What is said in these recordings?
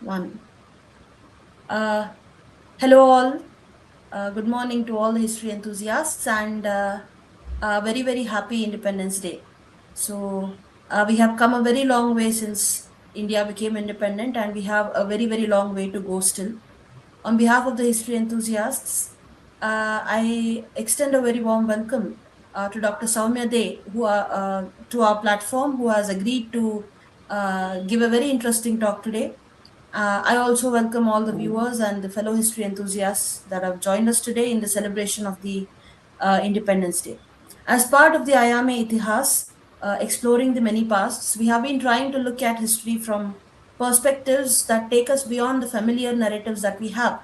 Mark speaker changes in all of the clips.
Speaker 1: One. Uh, Hello, all. Good morning to all the history enthusiasts, and very, very happy Independence Day. We have come a very long way since India became independent, and we have a very, very long way to go still. On behalf of the history enthusiasts, I extend a very warm welcome to Dr. Saumya De, to our platform, who has agreed to give a very interesting talk today. I also welcome all the viewers and the fellow history enthusiasts that have joined us today in the celebration of the Independence Day. As part of the Ayame Itihas, exploring the many pasts, we have been trying to look at history from perspectives that take us beyond the familiar narratives that we have.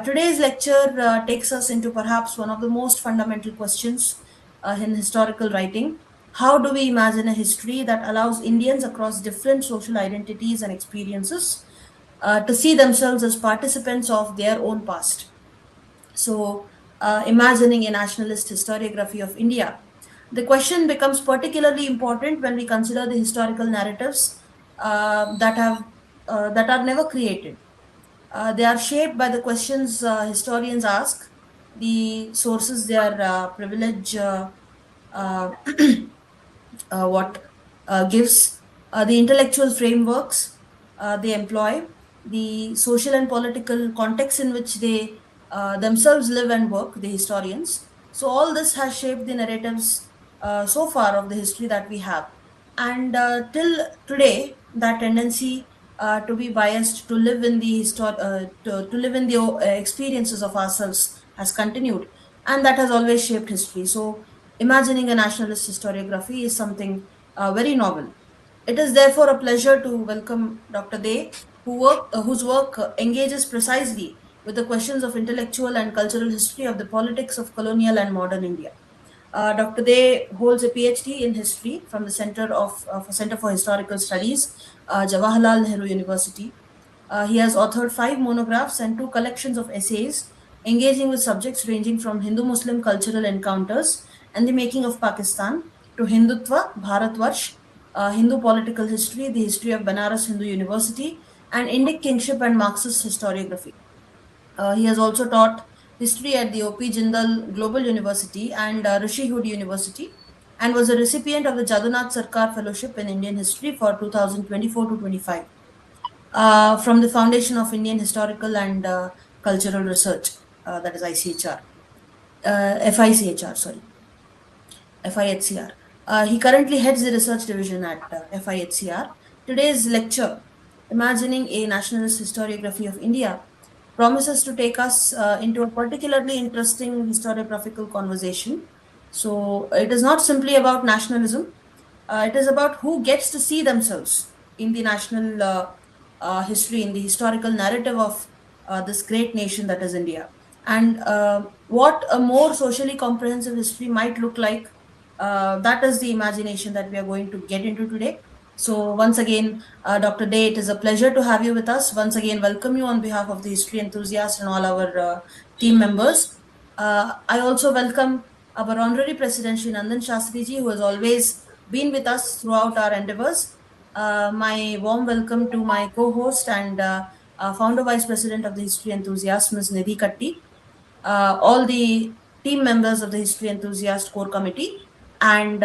Speaker 1: Today's lecture takes us into perhaps one of the most fundamental questions in historical writing. How do we imagine a history that allows Indians across different social identities and experiences to see themselves as participants of their own past? Imagining a nationalist historiography of India. The question becomes particularly important when we consider the historical narratives that are never created. They are shaped by the questions historians ask, the sources their privilege uh, what gives, the intellectual frameworks they employ, the social and political context in which they themselves live and work, the historians. So, all this has shaped the narratives so far of the history that we have. And till today, that tendency to be biased, to live in the to live in the experiences of ourselves has continued, and that has always shaped history. So, imagining a nationalist historiography is something very novel. It is therefore a pleasure to welcome Dr. Day, whose work engages precisely with the questions of intellectual and cultural history of the politics of colonial and modern India. Dr. Day holds a PhD in history from the Center for Historical Studies, Jawaharlal Nehru University. He has authored 5 monographs and 2 collections of essays, engaging with subjects ranging from Hindu-Muslim cultural encounters and the making of Pakistan to Hindutva, Bharatvarsh, Hindu political history, the history of Banaras Hindu University, and Indic kingship and Marxist historiography. He has also taught history at the O.P. Jindal Global University and Rishi Hood University, and was a recipient of the Jagannath Sarkar Fellowship in Indian History for 2024 to 25 from the Foundation of Indian Historical and Cultural Research, that is ICHR, FICHR, sorry, FIHCR. He currently heads the research division at FIHCR. Today's lecture, Imagining a Nationalist Historiography of India, promises to take us into a particularly interesting historiographical conversation. So, it is not simply about nationalism, it is about who gets to see themselves in the national history, in the historical narrative of this great nation that is India. And what a more socially comprehensive history might look like, that is the imagination that we are going to get into today. So, once again, Dr. Day, it is a pleasure to have you with us. Once again, welcome you on behalf of the history enthusiasts and all our team members. I also welcome our honorary president, Shri Nandan Shastriji, who has always been with us throughout our endeavors. My warm welcome to my co-host and founder vice president of the history enthusiasts, Ms. Nidhi Katti, all the team members of the history enthusiast core committee, and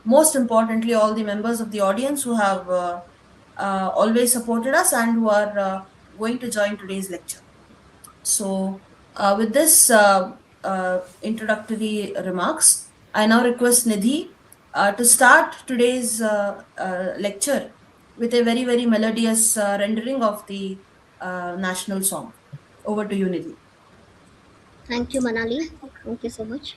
Speaker 1: most importantly, all the members of the audience who have always supported us and who are going to join today's lecture. So, with this introductory remarks, I now request Nidhi to start today's lecture with a very, very melodious rendering of the national song. Over to you, Nidhi.
Speaker 2: Thank you, Manali. Thank you so much.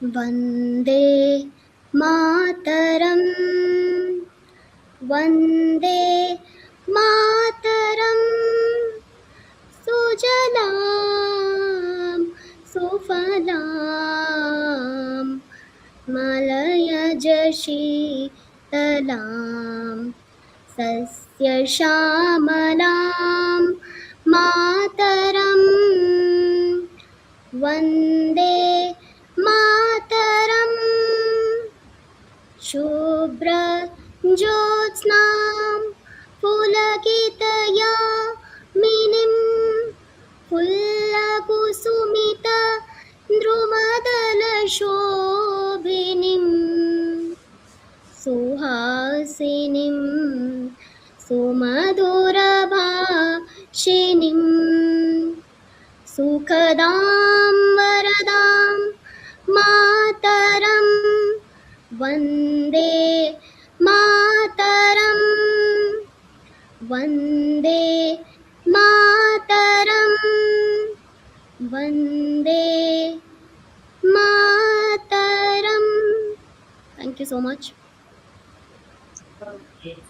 Speaker 2: Vande Mataram Vande Mataram सुजलां सुफलां मलयज शीतलां सस्यश्यामलां मातरम् वन्दे मातरम् शुभ्रज्योत्स्नां फुलकितयामिनीं फुल्लकुसुमितद्रुमदलशोभिनीं सुहासिनीं सुमधुरभाषिणीं सुखदां वरदां मातरं वन्दे मातरं वन्दे मातरं वन्दे मातरं. Thank you so much.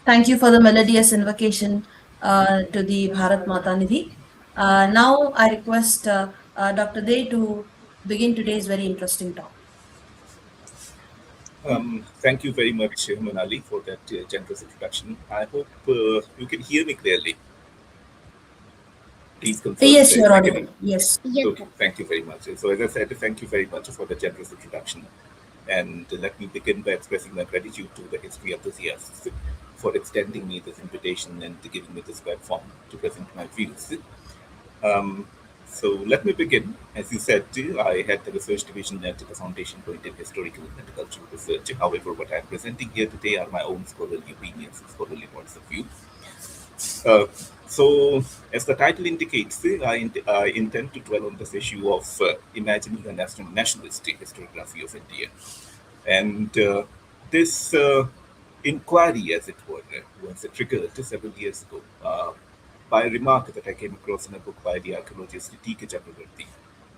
Speaker 1: Thank you for the melodious invocation to the Bharat Mata Nidhi. Now I request Dr. Dey to begin today's very interesting talk.
Speaker 3: Thank you very much, Manali, for that generous introduction. I hope you can hear me clearly. Please confirm
Speaker 1: Yes, you're
Speaker 3: if I can.
Speaker 1: audible. Yes.
Speaker 2: Yes,
Speaker 3: Okay,
Speaker 2: sir.
Speaker 3: thank you very much. So, as I said, thank you very much for the generous introduction. And let me begin by expressing my gratitude to the history enthusiasts for extending me this invitation and giving me this platform to present my views. Um, so let me begin. As you said, I had the research division at the Foundation for Indian Historical and Cultural Research. However, what I'm presenting here today are my own scholarly opinions, scholarly points of view. Uh, so, as the title indicates, I intend to dwell on this issue of imagining a nationalist historiography of India. And this inquiry, as it were, was triggered several years ago by a remark that I came across in a book by the archaeologist T.K. Chakravarti.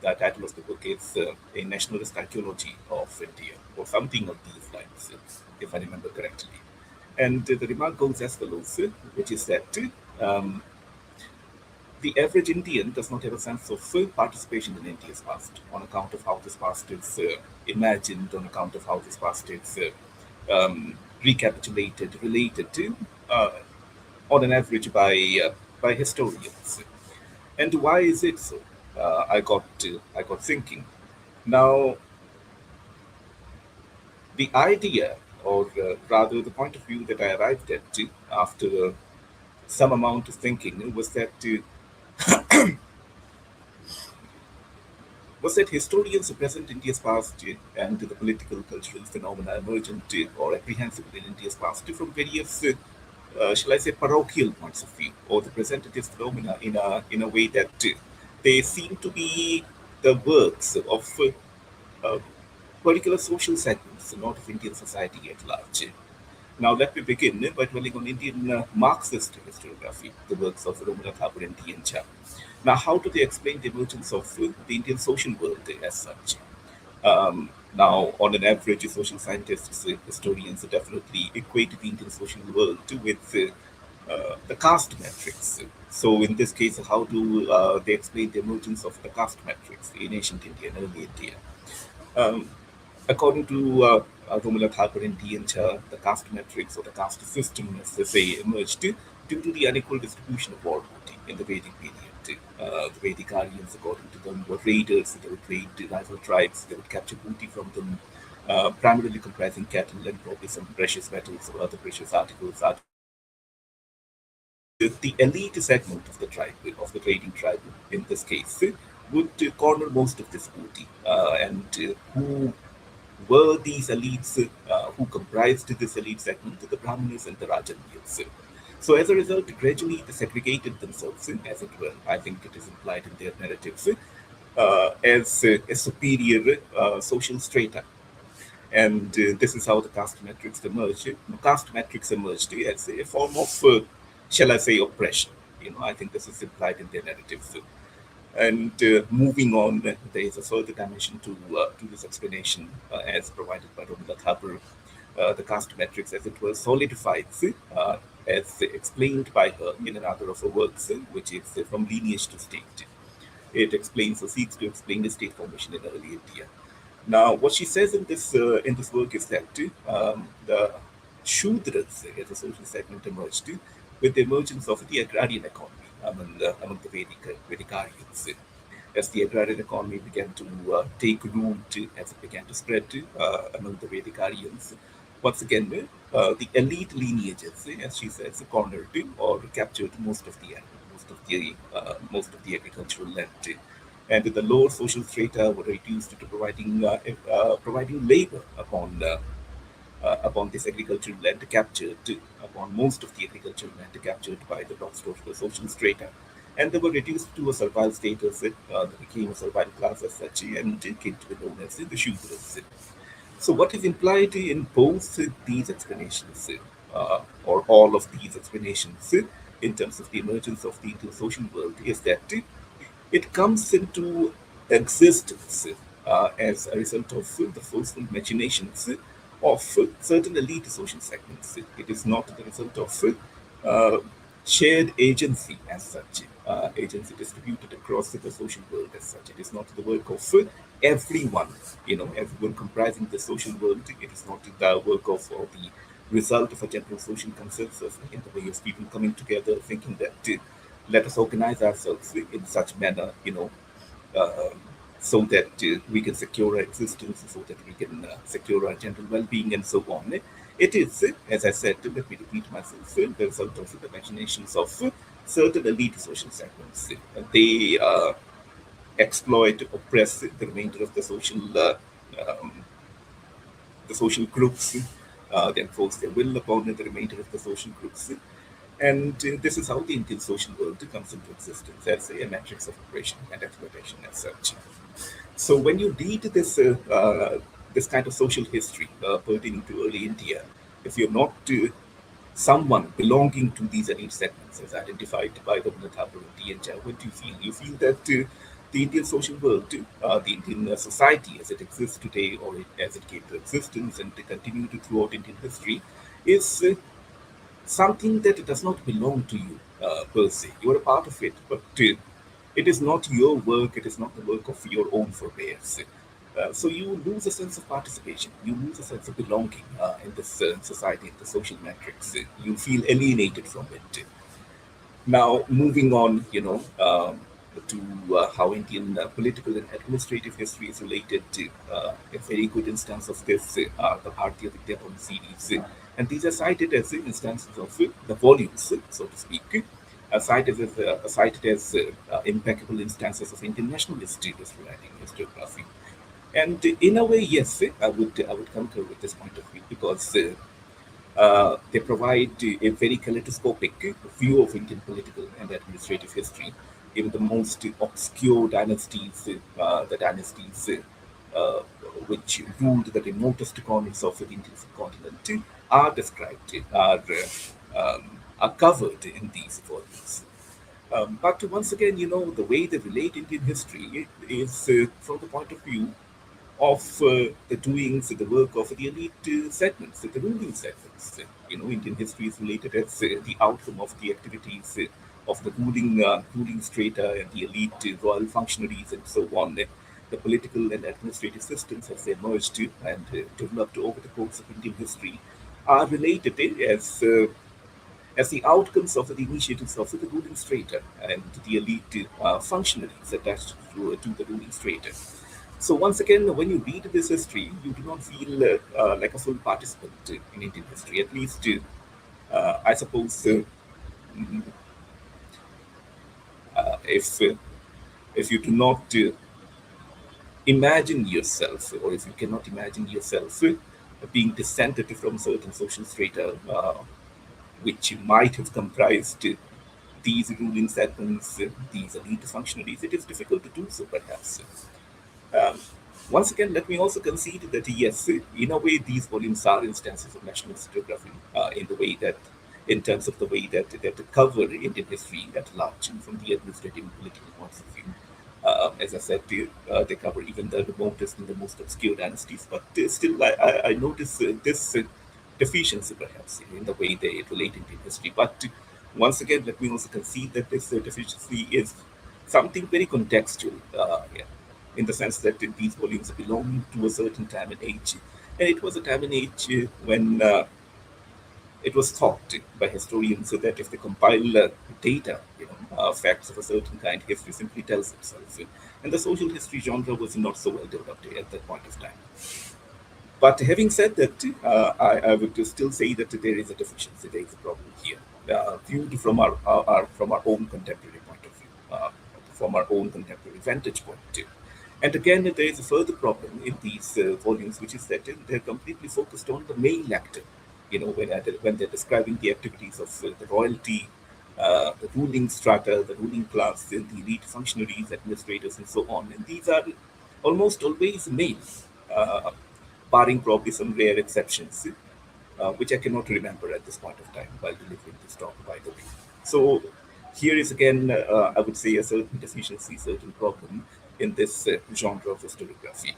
Speaker 3: The title of the book is A Nationalist Archaeology of India, or something of these lines, if I remember correctly. And the remark goes as follows, which is that um, the average Indian does not have a sense of full participation in India's past on account of how this past is imagined, on account of how this past is recapitulated, related to, on an average by historians. And why is it so? I got thinking. Now, the idea, or rather the point of view that I arrived at after some amount of thinking was that historians present India's past and the political cultural phenomena emergent or apprehensible in India's past from various, shall I say, parochial points of view, or the presented these phenomena in a way that they seem to be the works of uh, particular social segments, not of Indian society at large. Now, let me begin by dwelling on Indian Marxist historiography, the works of Rabindranath Tagore and T.N. Cha. Now, how do they explain the emergence of the Indian social world as such? Now, on an average, social scientists, historians definitely equate the Indian social world with the caste metrics. So, in this case, how do they explain the emergence of the caste metrics in ancient India and early India? Um, According to Romila Thakur and T.N. Cha, the caste metrics or the caste system, as they say, emerged due to the unequal distribution of war booty in the Vedic period. The Vedic Aryans, according to them, were raiders. They would raid the rival tribes. They would capture booty from them, primarily comprising cattle and probably some precious metals or other precious articles and the elite segment of the tribe, of the trading tribe in this case, would corner most of this booty. And who were these elites who comprised this elite segment, the Brahmanas and the Rajanyas. So as a result, gradually they segregated themselves, as it were. I think it is implied in their narratives as a superior social strata. And this is how the caste metrics emerged. Caste metrics emerged as a form of, shall I say, oppression. I think this is implied in their narratives. And moving on, there is a further dimension to this explanation as provided by Romila Thakur. The caste metrics, as it were, solidifies as explained by her in another of her works, which is From Lineage to State. It explains or seeks to explain the state formation in early India. Now, what she says in this work is that the Shudras as a social segment emerged with the emergence of the agrarian economy among the Vedic Aryans. As the agrarian economy began to take root, as it began to spread among the Vedic Aryans, once again, the elite lineages, as she says, cornered or captured most of the agricultural land, and the lower social strata were reduced to providing labor upon this agricultural land captured, upon most of the agricultural land captured by the top social strata. And they were reduced to a servile status, they became a servile class as such, and came to be known as the Shudras. So, what is implied in both these explanations, or all of these explanations, in terms of the emergence of the Indian social world, is that it comes into existence as a result of the forceful machinations of certain elite social segments. It is not the result of uh, shared agency as such, agency distributed across the social world as such. It is not the work of everyone, everyone comprising the social world. It is not the work of or the result of a general social consensus in the way of people coming together thinking that let us organize ourselves in such manner, uh, so that we can secure our existence, so that we can secure our general well-being, and so on. It is, as I said, let me repeat myself, the result of the machinations of certain elite social segments. They exploit, oppress the remainder of um, the social groups. They enforce their will upon the remainder of the social groups. And this is how the Indian social world comes into existence as a matrix of oppression and exploitation as such. So when you read this kind of social history pertaining to early India, if you're not someone belonging to these elite segments as identified by Rabindranath Tagore and T. N. Jha, what do you feel? You feel that the Indian social world, the Indian society as it exists today, or as it came to existence and continued throughout Indian history, is something that does not belong to you per se. You are a part of it, but it is not your work, it is not the work of your own forebears. So you lose a sense of participation, you lose a sense of belonging in this society, in the social matrix. You feel alienated from it. Now, moving on, to how Indian political and administrative history is related to a very good instance of this are the Bharatiya Vidyabhavan series. And these are cited as instances of the volumes, so to speak, cited as impeccable instances of Indian nationalist history writing, historiography. And in a way, yes, I would concur with this point of view because they provide a very kaleidoscopic view of Indian political and administrative history. Even the most obscure dynasties, the dynasties which ruled the remotest corners of the Indian subcontinent, are described, are covered in these volumes. But once again, the way they relate Indian history is from the point of view of the doings, the work of the elite segments, the ruling segments. Indian history is related as the outcome of the activities of the ruling strata and the elite royal functionaries and so on. The political and administrative systems as they emerged and developed over the course of Indian history are related as the outcomes of the initiatives of the ruling strata and the elite functionaries attached to the ruling strata. So once again, when you read this history, you do not feel like a full participant in Indian history. At least, I suppose, if you do not imagine yourself, or if you cannot imagine yourself being descended from certain social strata, which might have comprised these ruling segments, these elite functionaries, it is difficult to do so, perhaps. Um, Once again, let me also concede that yes, in a way, these volumes are instances of national historiography in the way that, in terms of the way that cover Indian history at large from the administrative and political points of view. As I said, they cover even the remotest and the most obscure dynasties, but still, I notice this deficiency perhaps in the way they relate Indian history. But once again, let me also concede that this deficiency is something very contextual. Yeah, in the sense that these volumes belong to a certain time and age. And it was a time and age when it was thought by historians that if they compile data, facts of a certain kind, history simply tells itself. And the social history genre was not so well developed at that point of time. But having said that, I would still say that there is a deficiency, there is a problem here, viewed from from our own contemporary point of view, from our own contemporary vantage point too. And again, there is a further problem in these volumes, which is that they're completely focused on the male actor. When they're describing the activities of the royalty, the ruling strata, the ruling class, the elite functionaries, administrators, and so on. And these are almost always males, barring probably some rare exceptions, which I cannot remember at this point of time while delivering this talk, by the way. So here is again, I would say, a certain deficiency, certain problem in this genre of historiography.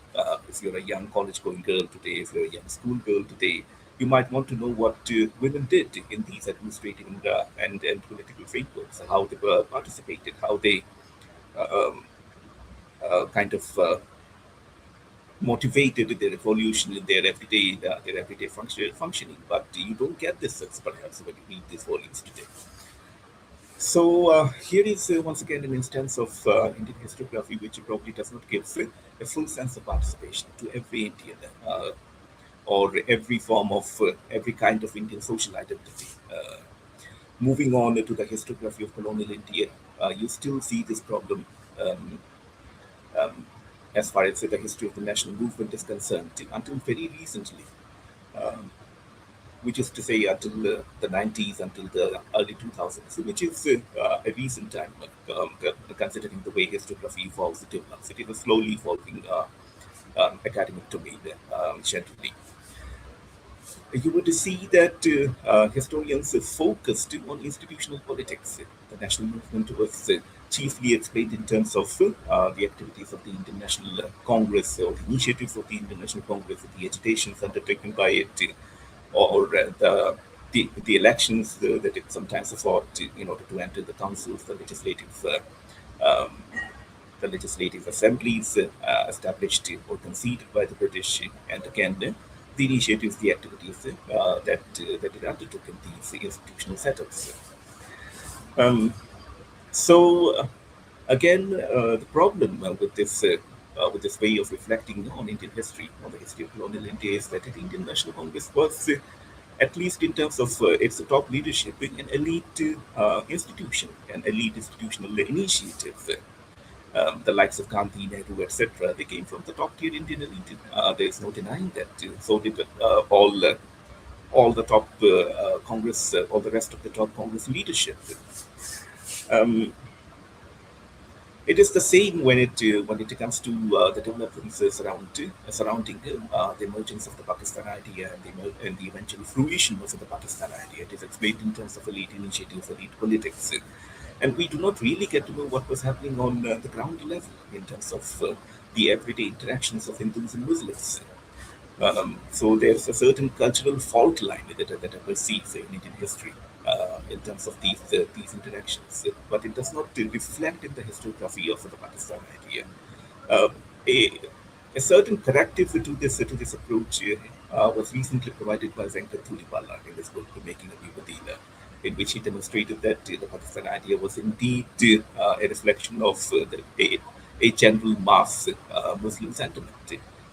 Speaker 3: If you're a young college-going girl today, if you're a young schoolgirl today, you might want to know what women did in these administrative and political frameworks, how they participated, how they kind of motivated their evolution in their everyday functioning. But you don't get this sense perhaps when you read these volumes today. So here is once again an instance of Indian historiography which probably does not give a full sense of participation to every Indian or every form of every kind of Indian social identity. Moving on to the historiography of colonial India, you still see this problem um, um, as far as the history of the national movement is concerned until very recently, um, which is to say until the 90s, until the early 2000s, which is a recent time, considering the way historiography evolves, it develops. It is a slowly evolving academic domain generally. You were to see that historians focused on institutional politics. The national movement was chiefly explained in terms of the activities of the International Congress or the initiatives of the International Congress, the agitations undertaken by it, or the elections that it sometimes fought in order to enter the councils, um, the legislative assemblies established or conceded by the British, and again the initiatives, the activities that it undertook in these institutional setups. Um, so again, the problem with this way of reflecting on Indian history, on the history of colonial India, is that the Indian National Congress was, at least in terms of its top leadership, an elite institution, an elite institutional initiative. The likes of Gandhi, Nehru, etc., they came from the top tier Indian elite. There is no denying that. So did all the top Congress, all the rest of the top Congress leadership. Um, it is the same when it comes to the developments surrounding the emergence of the Pakistan idea and the eventual fruition of the Pakistan idea. It is explained in terms of elite initiatives, elite politics, and we do not really get to know what was happening on the ground level in terms of the everyday interactions of Hindus and Muslims. So there's a certain cultural fault line that I perceive in Indian history in terms of these interactions, but it does not reflect in the historiography of the Pakistan idea. Uh, a, a certain corrective to this approach was recently provided by Venkat Thulipala in his book Making a New Medina, in which he demonstrated that the Pakistan idea was indeed a reflection of a general mass Muslim sentiment.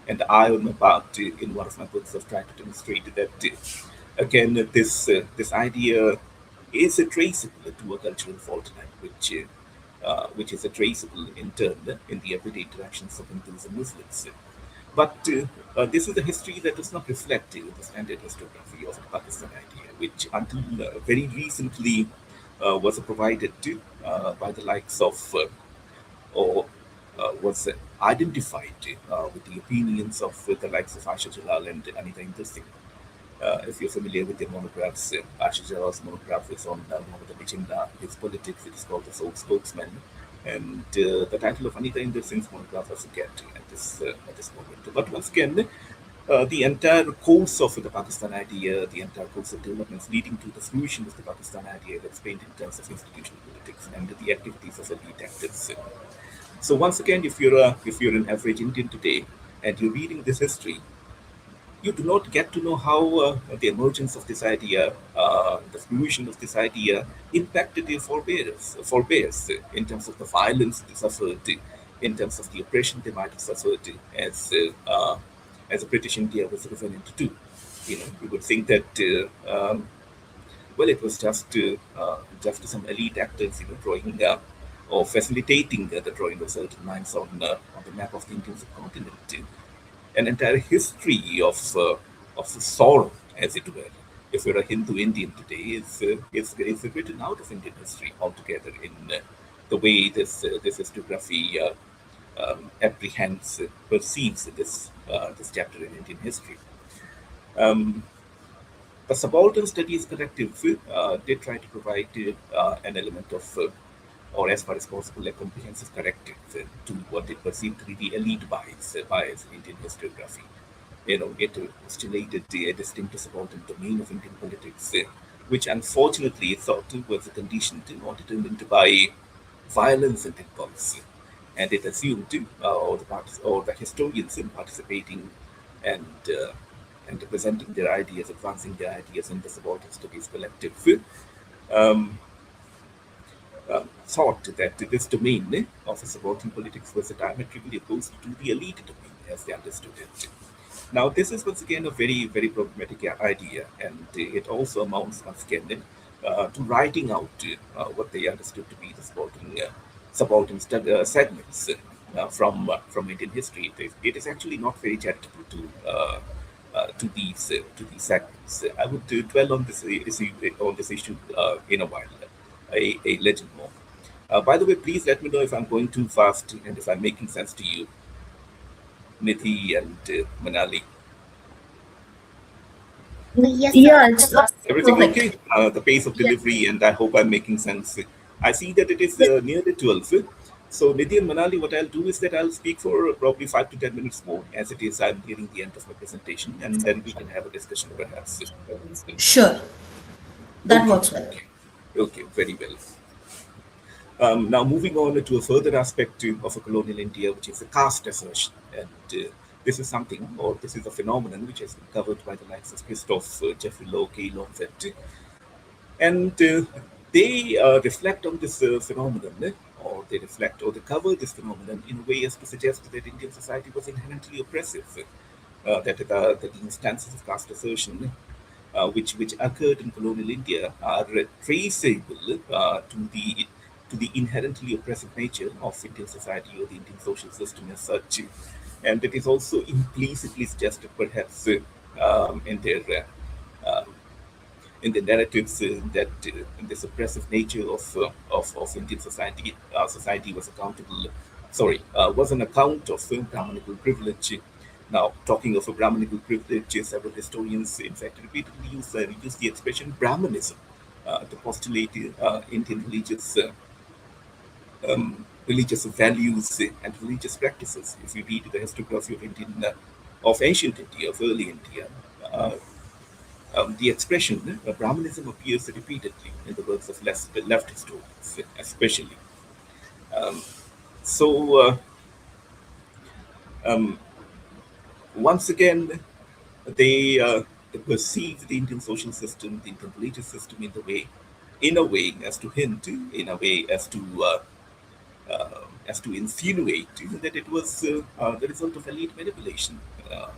Speaker 3: And I, on my part, in one of my books, have tried to demonstrate that again, this idea is a traceable to a cultural fault line, which is a traceable in turn in the everyday interactions of Hindus and Muslims. But this is a history that does not reflect the standard historiography of the Pakistan idea, which until very recently was provided by the likes of or was identified with the opinions of the likes of Aisha Jalal and Anita Interesting. If you're familiar with their monographs, Ashish Jalal's monograph is on Mohammed Ali Jinnah, his politics. It is called The Soul Spokesman. And the title of Anita Indersing's monograph I forget at this moment. But once again, the entire course of the Pakistan idea, the entire course of developments leading to the fruition of the Pakistan idea is explained in terms of institutional politics and the activities of elite actors. So once again, if you're an average Indian today and you're reading this history, you do not get to know how the emergence of this idea, the fruition of this idea, impacted their forebears in terms of the violence they suffered, in terms of the oppression they might have suffered as a British India was represented to. You would think that well, it was just some elite actors, drawing or facilitating the drawing of certain lines on the map of the Indian subcontinent. An entire history of sorrow, as it were. If you're a Hindu Indian today, is written out of Indian history altogether in the way this historiography apprehends, perceives this chapter in Indian history. Um, the Subaltern Studies Collective did try to provide an element of, or as far as possible, a comprehensive corrective to what it perceived to be the elite bias in Indian historiography. It postulated a distinct subaltern domain of Indian politics, which unfortunately it thought was conditioned or determined by violence and impulse. And it assumed, or the historians participating and uh, and presenting their ideas, advancing their ideas in the subaltern studies collective, um, thought that this domain of subaltern politics was diametrically opposed to the elite domain as they understood it. Now, this is once again a very, very problematic idea, and it also amounts once again to writing out what they understood to be the subaltern segments from Indian history. It is actually not very charitable to these segments. I would dwell on this issue in a while, a little more. By the way, please let me know if I'm going too fast and if I'm making sense to you, Nidhi and Manali.
Speaker 2: Yes, sir.
Speaker 1: Yeah, it's
Speaker 3: Everything
Speaker 1: perfect.
Speaker 3: okay? The pace of
Speaker 2: Yes.
Speaker 3: delivery, and I hope I'm making sense. I see that it is nearly 12. So, Nidhi and Manali, what I'll do is that I'll speak for probably 5 to 10 minutes more. As it is, I'm nearing the end of my presentation, and then we can have a discussion perhaps.
Speaker 1: Sure, that
Speaker 3: Okay,
Speaker 1: works well.
Speaker 3: okay, okay, very well. Now, moving on to a further aspect of a colonial India, which is the caste assertion. And this is something, or this is a phenomenon which has been covered by the likes of Christoph, Jeffrey Lowe, Kay Longfett, and they reflect on this phenomenon, or they reflect or they cover this phenomenon in a way as to suggest that Indian society was inherently oppressive, that the instances of caste assertion which occurred in colonial India are traceable to the inherently oppressive nature of Indian society or the Indian social system as such, and it is also implicitly suggested, perhaps, uh, in the narratives that this oppressive nature of Indian society was accountable, was an account of Brahmanical privilege. Now, talking of a Brahmanical privilege, several historians, in fact, repeatedly use the expression Brahmanism to postulate Indian religious values and religious practices. If you read the historiography of ancient India, of early India, uh, the expression Brahmanism appears repeatedly in the works of left historians, especially. Um, so, um, once again, they perceive the Indian social system, the Indian religious system, in a way as to hint, in a way as to insinuate that it was the result of elite manipulation,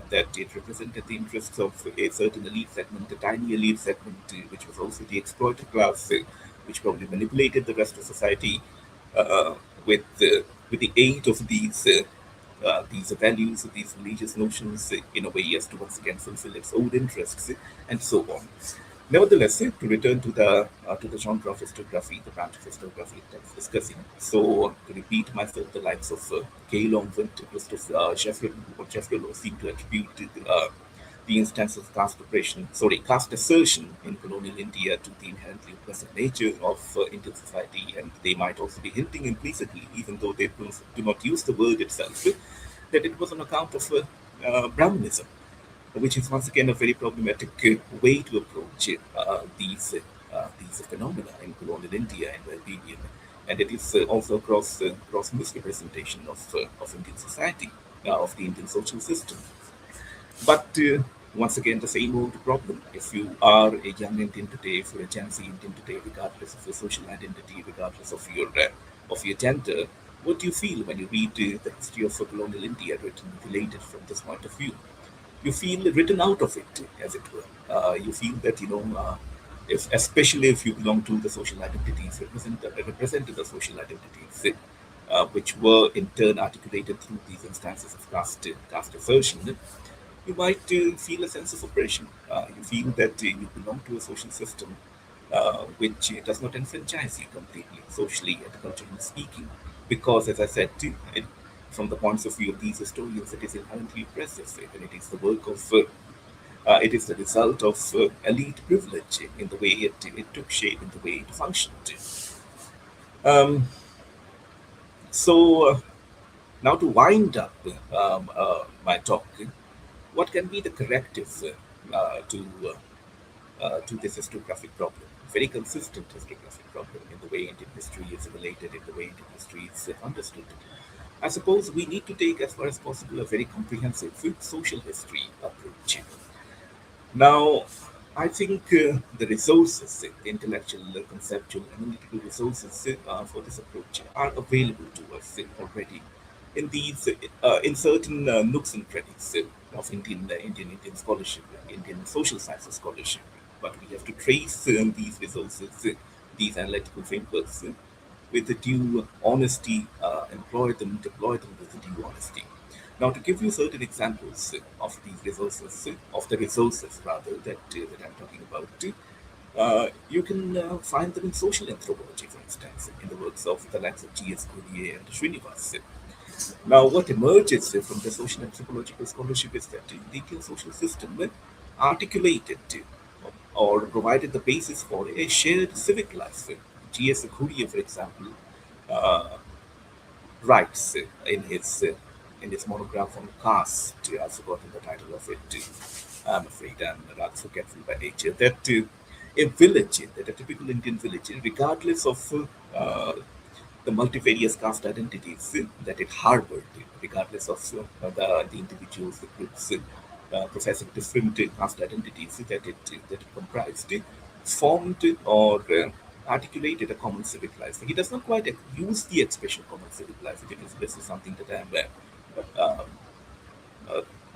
Speaker 3: that it represented the interests of a certain elite segment, a tiny elite segment, which was also the exploited class, which probably manipulated the rest of society uh, with the aid of these values, these religious notions, in a way as to once again fulfill its own interests, and so on. Nevertheless, to return to the genre of historiography, the branch of historiography that I was discussing. So, to repeat myself, the likes of K. Longford, Christoph Jeffrey seem to attribute the instance of caste assertion in colonial India to the inherently oppressive nature of Indian society, and they might also be hinting implicitly, even though they do not use the word itself, that it was on account of Brahmanism, which is once again a very problematic way to approach these phenomena in colonial India, in my opinion. And it is also gross misrepresentation of Indian society, of the Indian social system. But once again, the same old problem. If you are a young Indian today, if you're a Gen Z Indian today, regardless of your social identity, regardless of your gender, what do you feel when you read the history of colonial India written related from this point of view? you feel written out of it, as it were. You feel that, if, especially if you belong to the social identities, represented the social identities, which were in turn articulated through these instances of caste assertion, you might feel a sense of oppression. You feel that you belong to a social system which does not enfranchise you completely, socially and culturally speaking, because, as I said, from the points of view of these historians, it is inherently oppressive, and it is the work of, it is the result of elite privilege in the way it took shape, in the way it functioned. Um, so, now to wind up my talk, what can be the corrective to this historiographic problem? Very consistent historiographic problem in the way Indian history is related, in the way Indian history is understood. I suppose we need to take, as far as possible, a very comprehensive social history approach. Now, I think the resources, the intellectual, conceptual, analytical resources for this approach are available to us already in these, in certain nooks and crannies of Indian scholarship, Indian social sciences scholarship. But we have to trace these resources, these analytical frameworks, with the due honesty, deploy them with the due honesty. Now, to give you certain examples of these resources, of the resources rather that I'm talking about, you can find them in social anthropology, for instance, in the works of the likes of G.S. Collier and Srinivas. Now, what emerges from the social anthropological scholarship is that the Indian social system articulated or provided the basis for a shared civic life. G.S. Collier, for example, uh, writes in his monograph on caste. I've forgotten the title of it. I'm afraid I'm rather forgetful by nature. That a village, that a typical Indian village, regardless of the multifarious caste identities that it harbored, regardless of the individuals, the groups professing different caste identities that it comprised, formed or articulated a common civic life. He does not quite use the expression common civic life. This is something uh,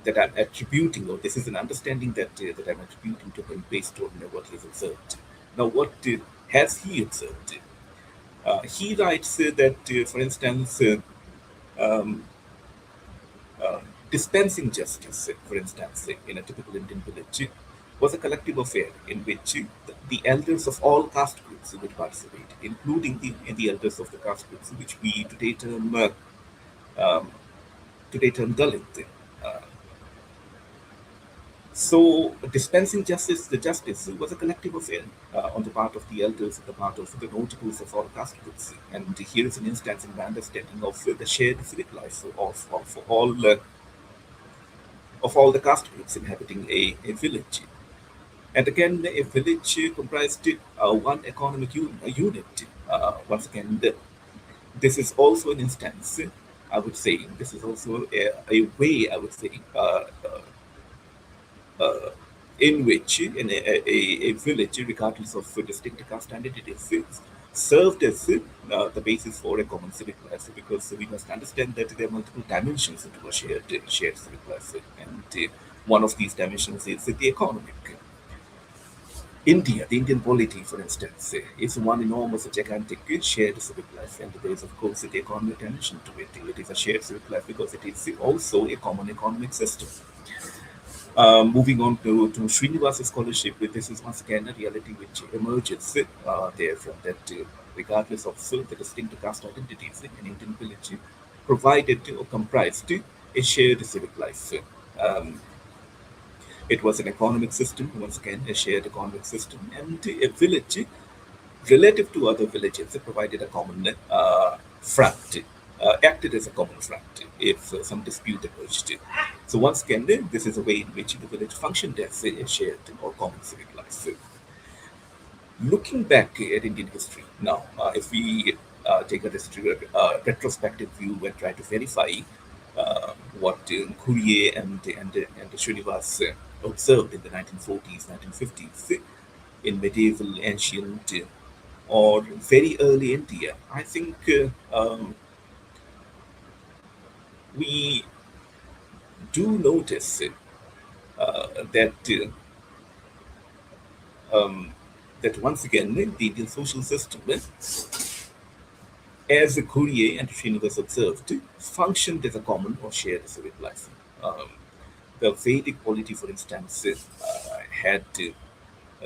Speaker 3: that I'm attributing, or this is an understanding that I'm attributing to him based on what he's observed. Now, what has he observed? He writes that, for instance, um, uh, dispensing justice, for instance, in a typical Indian village, was a collective affair in which the elders of all caste groups would participate, including the elders of the caste groups, which we um, today term Dalit. Uh, So, dispensing justice, the justice was a collective affair on the part of the elders, on the part of the notables of all caste groups. And here is an instance in my understanding of the shared civic life of all the caste groups inhabiting a village. And again, a village comprised one economic unit. Once again, this is also an instance, I would say, this is also a way, I would say, uh, in which a village, regardless of distinct caste identities, served as the basis for a common civic life. Because we must understand that there are multiple dimensions into a shared civic life, and one of these dimensions is the economic. India, the Indian polity, for instance, is one enormous, gigantic shared civic life, and there is, of course, the economic dimension to it. It is a shared civic life because it is also a common economic system. Moving on to Srinivas' scholarship, this is once again a reality which emerges there from that, regardless of the distinct caste identities, an Indian village provided or comprised a shared civic life. Um, it was an economic system, once again, a shared economic system, and a village relative to other villages, it provided a common front, acted as a common front if some dispute emerged. So once again, this is a way in which the village functioned as a shared or common civic life. Looking back at Indian history now, if we take a retrospective view and try to verify what Courier and Srinivas observed in the 1940s, 1950s in medieval, ancient, or very early India, I think we do notice that um, that once again the Indian social system, as the Courier and Srinivas observed, functioned as a common or shared civic life. Um, the Vedic polity, for instance, had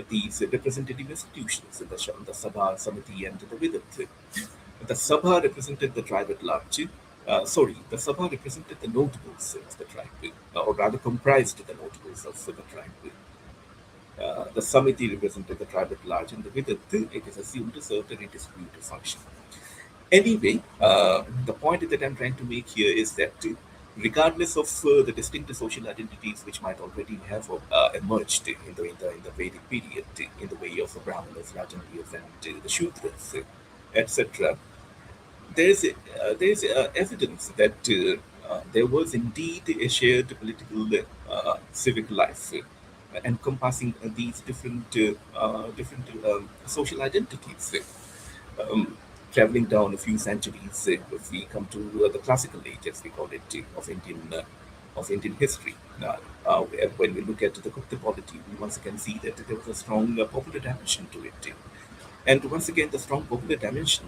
Speaker 3: these representative institutions, the Sabha, Samiti, and the Vidat. The Sabha represented the tribe at large. The Sabha represented the notables of the tribe, or rather comprised the notables of the tribe. The Samiti represented the tribe at large, and the Vidat, it is assumed, served a redistributive function. Anyway, the point that I'm trying to make here is that regardless of the distinct social identities which might already have emerged in the Vedic period, in the way of the Brahmanas, Rajandiyas, and the Shudras, etc., there is evidence that there was indeed a shared political civic life encompassing these different social identities. Um, Traveling down a few centuries, if we come to the classical age, as we call it, of Indian history. When we look at the Gupta polity, we once again see that there was a strong popular dimension to it. And once again, the strong popular dimension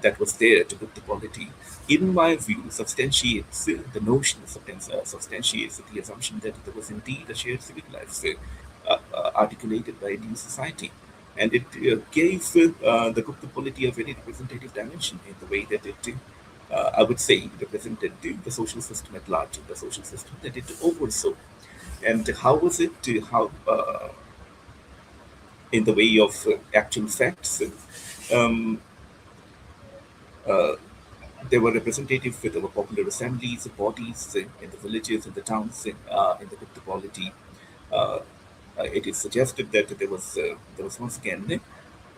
Speaker 3: that was there to put the polity, in my view, substantiates the notion, substantiates the assumption that there was indeed a shared civic life articulated by Indian society. And it gave the Gupta polity a very representative dimension in the way that it, I would say, represented the social system at large, the social system that it oversaw. And how was it, in the way of actual facts, um, uh, they were representative with our popular assemblies, bodies in the villages, in the towns, in the Gupta polity. Uh, it is suggested that there was once again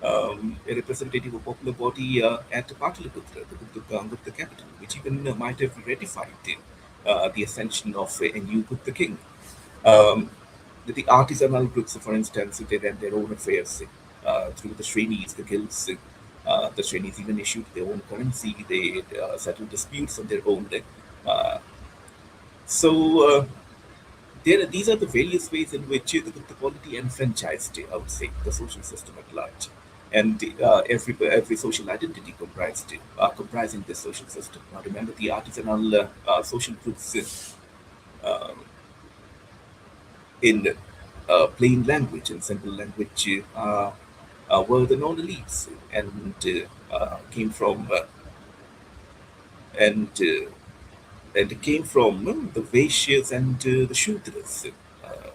Speaker 3: a representative of popular body at Pataliputra, the Gupta capital, which even might have ratified the ascension of a new Gupta king. Um, the artisanal groups, for instance, they ran their own affairs through the Shrenis, the guilds. The Shrenis even issued their own currency. They settled disputes on their own. Uh, so these are the various ways in which the polity enfranchised, I would say, the social system at large. And every social identity comprising this social system. Now, remember the artisanal social groups in plain language and simple language were the non-elites and came from and uh, and came from the Vaishyas and the Shudras. Uh,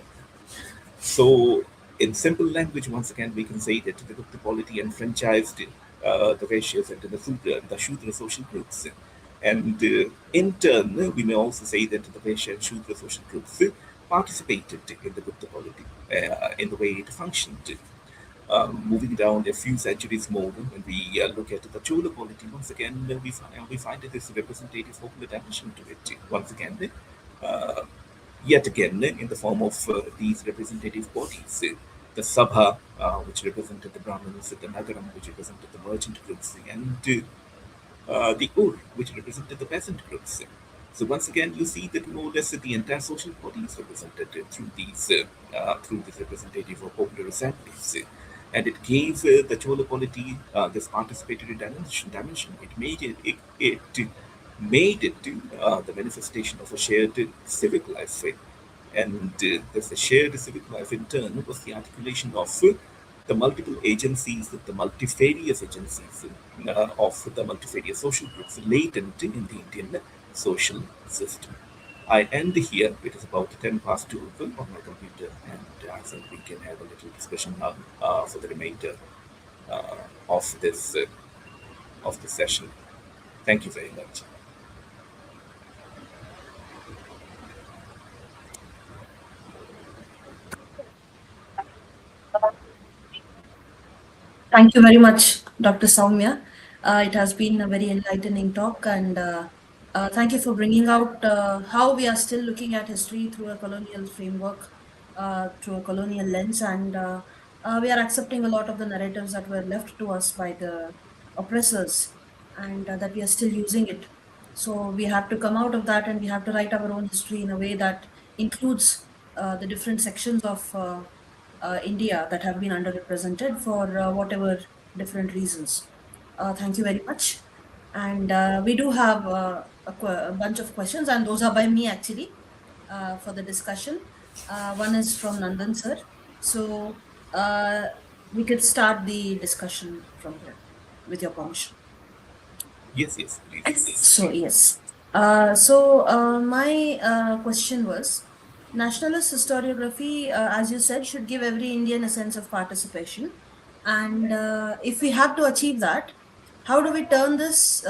Speaker 3: so, in simple language, once again, we can say that the Gupta polity enfranchised the Vaishyas and the Shudra social groups. And in turn, we may also say that the Vaishya and Shudra social groups participated in the Gupta polity in the way it functioned. Moving down a few centuries more, when we look at the Chola polity, once again, we find that there's a representative popular dimension to it. Once again, uh, yet again, in the form of these representative bodies. The Sabha, which represented the Brahmins, the Nagaram, which represented the merchant groups, and the Ur, which represented the peasant groups. So once again, you see that more or less the entire social body is represented through these representative or popular assemblies. And it gave the Chola polity this participatory dimension. It made it the manifestation of a shared civic life. And this shared civic life in turn was the articulation of the multiple agencies, the multifarious agencies of the multifarious social groups latent in the Indian social system. I end here. It is about 10 past 2 on my computer, and I think we can have a little discussion now for the remainder uh, of this session. Thank you very much.
Speaker 1: Thank you very much, Dr. Saumya. It has been a very enlightening talk, and thank you for bringing out how we are still looking at history through a colonial framework, through a colonial lens, and we are accepting a lot of the narratives that were left to us by the oppressors, and that we are still using it. So we have to come out of that, and we have to write our own history in a way that includes the different sections of India that have been underrepresented for whatever different reasons. Thank you very much. And we do have a bunch of questions, and those are by me actually for the discussion. One is from Nandan sir. So uh, we could start the discussion from here with your permission.
Speaker 3: Yes, yes, please.
Speaker 1: So yes. My question was, nationalist historiography, as you said, should give every Indian a sense of participation. And if we have to achieve that, how do we turn this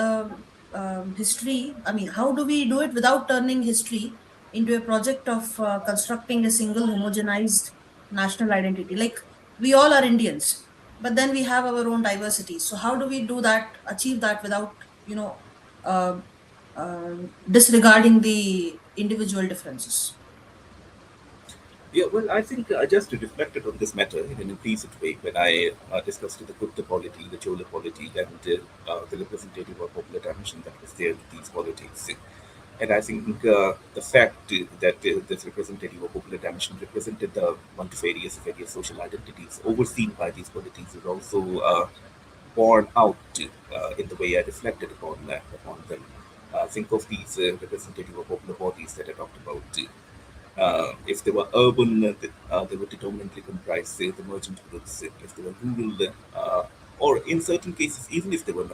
Speaker 1: history? I mean, how do we do it without turning history into a project of constructing a single homogenized national identity? Like, we all are Indians, but then we have our own diversity. So how do we do that, achieve that without, uh, disregarding the individual differences?
Speaker 3: Yeah, well, I think I just reflected on this matter in an implicit way when I discussed the Gupta polity, the Chola polity, and the representative or popular dimension that was there in these politics. And I think the fact that this representative or popular dimension represented the various social identities overseen by these polities is also borne out in the way I reflected upon them. Think of these representative or popular bodies that I talked about. If they were urban, they would predominantly comprise, say, the merchant groups. If they were rural, or in certain cases, even if they were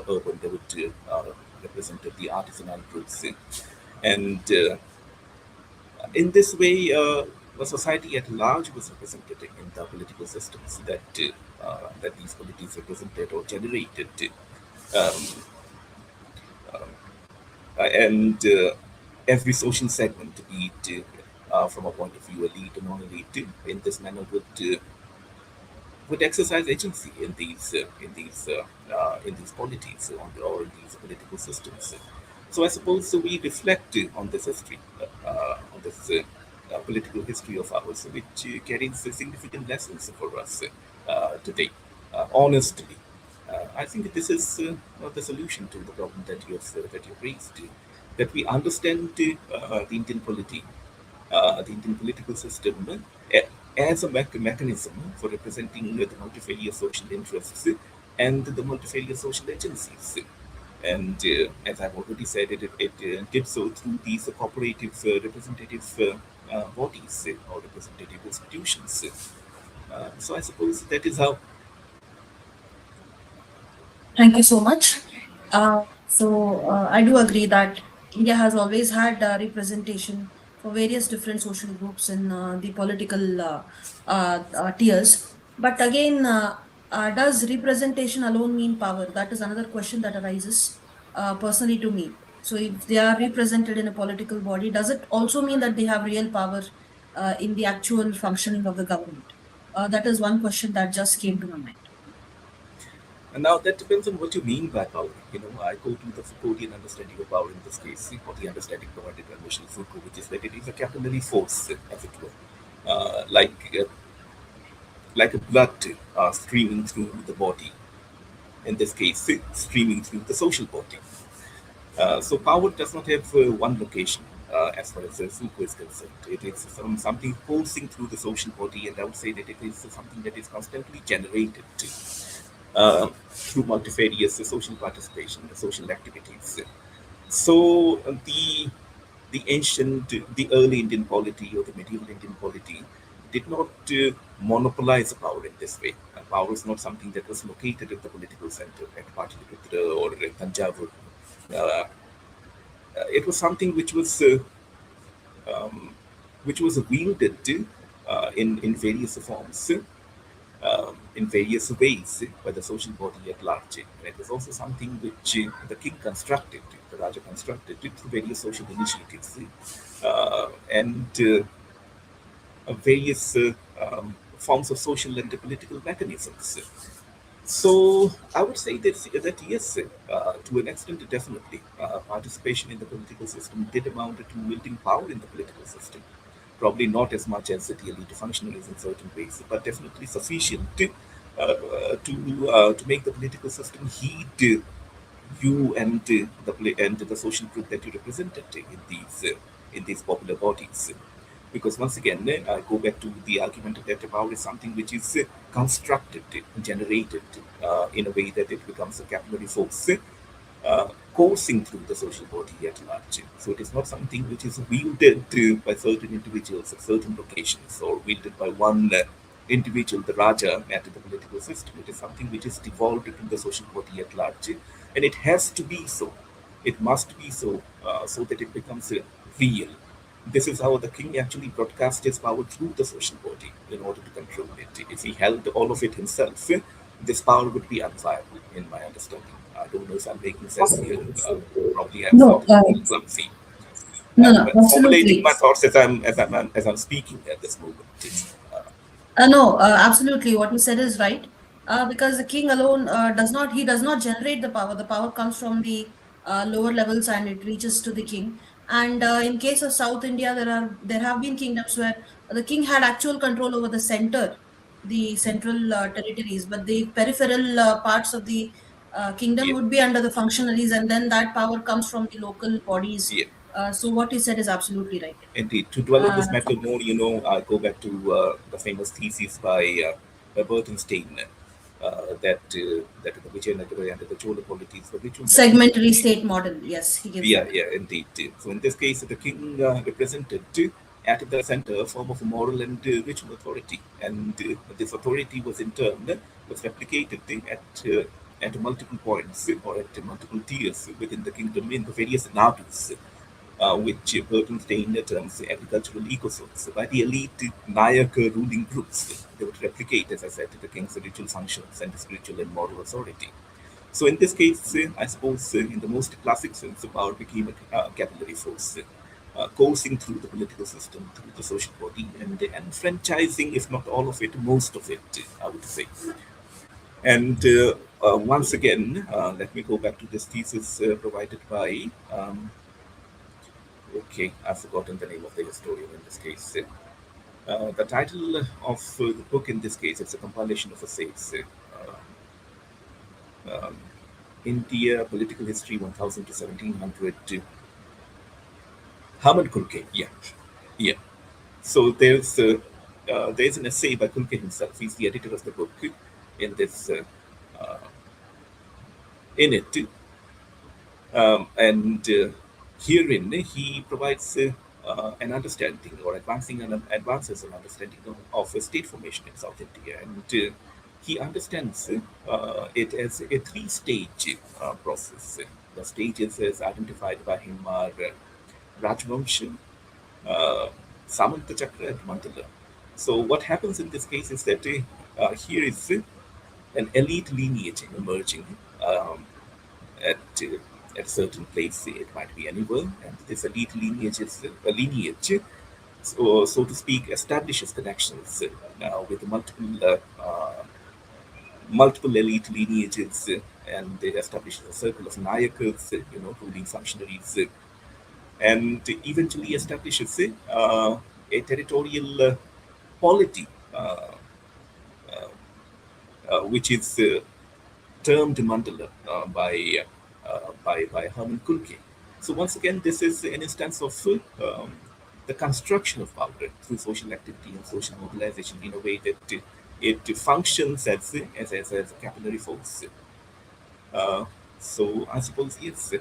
Speaker 3: urban, they would represent the artisanal groups. And in this way, the society at large was represented in the political systems that these polities represented or generated. Um, and every social segment, be it from a point of view elite or non-elite, in this manner would exercise agency in these polities or in these political systems. So I suppose we reflect on this history, on this political history of ours, which carries significant lessons for us today. Honestly, I think this is the solution to the problem that you've raised. That we understand the Indian polity, the Indian political system as a mechanism for representing the multifarious social interests and the multifarious social agencies. And as I've already said, it did so through these cooperative representative bodies or representative institutions. So I suppose that is how.
Speaker 1: Thank you so much. I do agree that India has always had representation for various different social groups in the political tiers. But again, does representation alone mean power? That is another question that arises personally to me. So, if they are represented in a political body, does it also mean that they have real power in the actual functioning of the government? That is one question that just came to my mind.
Speaker 3: And now that depends on what you mean by power. I go to the Foucauldian understanding of power in this case, or the understanding provided by Michel Foucault, which is that it is a capillary force, as it were, uh, like uh, like a blood streaming through the body. In this case, streaming through the social body. So power does not have one location, as far as Foucault is concerned. It is something pulsing through the social body, and I would say that it is something that is constantly generated through multifarious social participation, the social activities. So the early Indian polity or the medieval Indian polity did not monopolize power in this way. Power is not something that was located at the political center at Pataliputra or at Tanjavur. Uh, it was something um, which was wielded in various forms, in various ways by the social body at large. And it was also something which the king constructed, the Raja constructed through various social initiatives and various forms of social and political mechanisms. So I would say that yes, to an extent, definitely, participation in the political system did amount to wielding power in the political system. Probably not as much as the elite functionaries in certain ways, but definitely sufficient to make the political system heed you and the social group that you represented in these popular bodies. Because once again, I go back to the argument that the power is something which is constructed, generated in a way that it becomes a capillary force coursing through the social body at large. So it is not something which is wielded by certain individuals at certain locations or wielded by one individual, the Raja, at the political system. It is something which is devolved into the social body at large, and it has to be so. It must be so, so that it becomes real. This is how the king actually broadcast his power through the social body in order to control it. If he held all of it himself, this power would be unviable, in my understanding. I don't know if I'm making sense here. Probably I'm
Speaker 1: No,
Speaker 3: sounding a little clumsy.
Speaker 1: no,
Speaker 3: I'm
Speaker 1: no,
Speaker 3: formulating
Speaker 1: absolutely.
Speaker 3: my thoughts as I'm speaking at this moment. Uh,
Speaker 1: No, absolutely. What you said is right. Because the king alone he does not generate the power. The power comes from the lower levels and it reaches to the king. And in case of South India, there have been kingdoms where the king had actual control over the center, the central territories, but the peripheral parts of the kingdom
Speaker 3: yeah,
Speaker 1: would be under the functionaries, and then that power comes from the local bodies.
Speaker 3: yeah.
Speaker 1: So what you said is absolutely right.
Speaker 3: Indeed, to dwell on
Speaker 1: Uh,
Speaker 3: this matter more, I go back to the famous thesis by Bertenstein that the Vijayanagara and the Chola polities were ritual
Speaker 1: Segmentary state model. Yes, he gives
Speaker 3: yeah,
Speaker 1: that.
Speaker 3: yeah, indeed. So in this case, the king represented at the center a form of moral and ritual authority, and this authority was in turn was replicated at multiple points or at multiple tiers within the kingdom in the various nadus, which Bertenstein terms agricultural ecozones. By the elite Nayak ruling groups, they would replicate, as I said, the king's ritual functions and spiritual and moral authority. So in this case, I suppose in the most classic sense, the power became a capillary force, coursing through the political system, through the social body, and enfranchising, if not all of it, most of it, I would say. And once again, let me go back to this thesis provided by, okay, I've forgotten the name of the historian in this case. The title of the book in this case, it's a compilation of essays. Um, India Political History 1000 to 1700. Herman Kulke, yeah, yeah. So there's an essay by Kulke himself. He's the editor of the book. In this uh, in it, and herein he provides an understanding or advances an understanding of state formation in South India, and he understands it as a three-stage process. The stages as identified by him are Rajvamsha, uh, Samanta Chakra, and Mandala. So what happens in this case is that here is an elite lineage emerging at at a certain place. It might be anywhere, and this elite lineage is a lineage, so to speak, establishes connections with multiple elite lineages, and it establishes a circle of Nayakas, ruling functionaries, and eventually establishes a territorial polity, which is termed mandala by Herman Kulke. So once again, this is an instance of the construction of power through social activity and social mobilization in a way that it functions as a capillary force. Uh, so I suppose yes,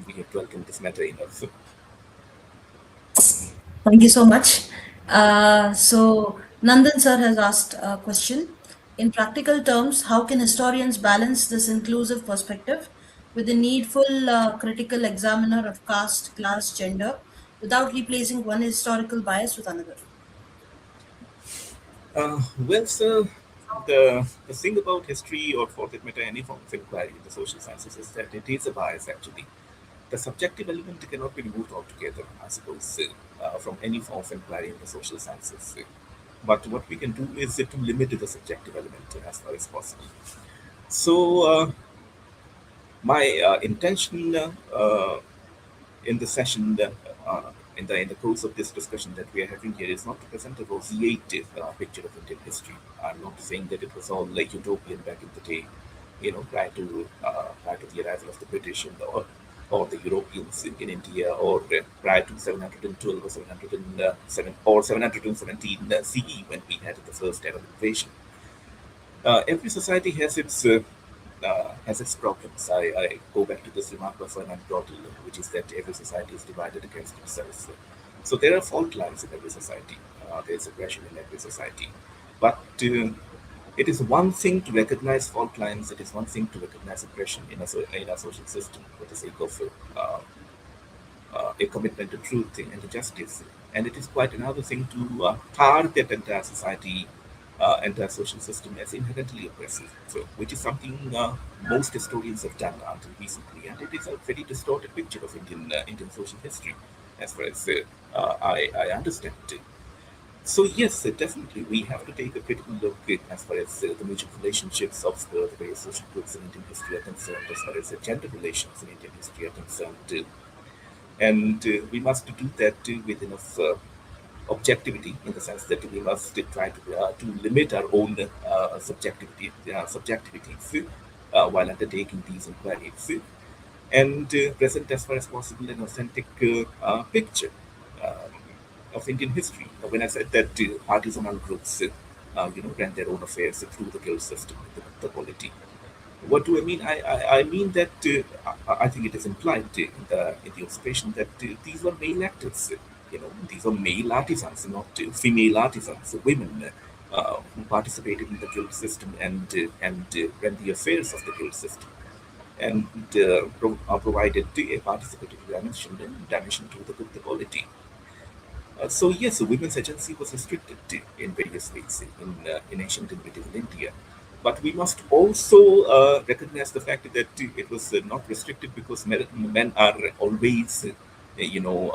Speaker 3: we have dwelt in this matter enough.
Speaker 1: Thank you so much. So, Nandan sir has asked a question. In practical terms, how can historians balance this inclusive perspective with the needful critical examiner of caste, class, gender without replacing one historical bias with another?
Speaker 3: Well, sir, the thing about history, or for that matter, any form of inquiry in the social sciences, is that it is a bias actually. The subjective element cannot be removed altogether, I suppose, from any form of inquiry in the social sciences. But what we can do is to limit the subjective element as far as possible. So, my intention in the session, in the course of this discussion that we are having here, is not to present a roseate picture of Indian history. I'm not saying that it was all like utopian back in the day, prior to the arrival of the British and all. or the Europeans in India, or prior to 712 or 707 or 717 CE, when we had the first Arab invasion. Every society has its problems. I go back to this remark by Fernand Braudel, which is that every society is divided against itself. So there are fault lines in every society. There is aggression in every society. But it is one thing to recognize fault lines. It is one thing to recognize aggression in a social system for the sake of a commitment to truth and to justice. And it is quite another thing to target entire society, entire social system as inherently oppressive, so, which is something most historians have done until recently. And it is a very distorted picture of Indian social history, as far as I understand it. So yes, definitely we have to take a critical look as far as the mutual relationships of the various social groups in Indian history are concerned, as far as the gender relations in Indian history are concerned. And we must do that with enough objectivity, in the sense that we must try to limit our own subjectivities while undertaking these inquiries, and present as far as possible an authentic picture um, of Indian history. When I said that artisanal groups, ran their own affairs through the guild system, the polity. What do I mean? I mean that I think it is implied in the observation that these were male actors. These were male artisans, not female artisans, women who participated in the guild system and ran the affairs of the guild system, and provided a participatory dimension to the polity. So yes, women's agency was restricted in various ways in ancient and medieval India. But we must also recognize the fact that it was not restricted because men are always, evil,